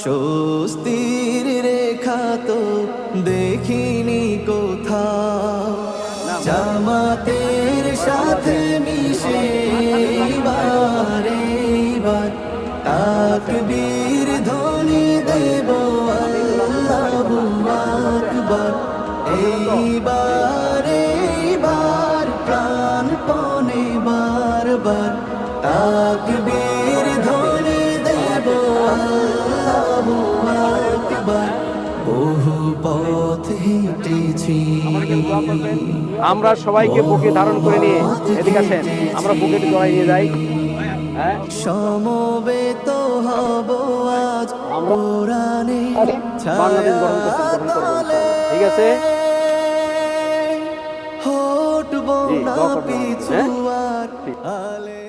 স্বস্তির রেখা তো দেখিনি কোথাও, জামাতের সাথে মিশে এইবার তাকবীর ধ্বনি দেব আল্লাহু আকবার। এইবার প্রাণপণে বারবার তাকবীর ধ্বনি দেব আল্লাহু আকবার। বহু পথ হেঁটেছি, আমরা সবাইকে বুকে ধারণ করে নিয়ে এদিকে আসেন, আমরা বুকে জড়াই নিয়ে যাই। সমবেত হব আজ কোরআনের বাংলাদেশ গঠন করবো, ঠিক আছে? হটবো জি, না দোয়া করবেন, পিছু হ্যাঁ? আর ঠিক। আলে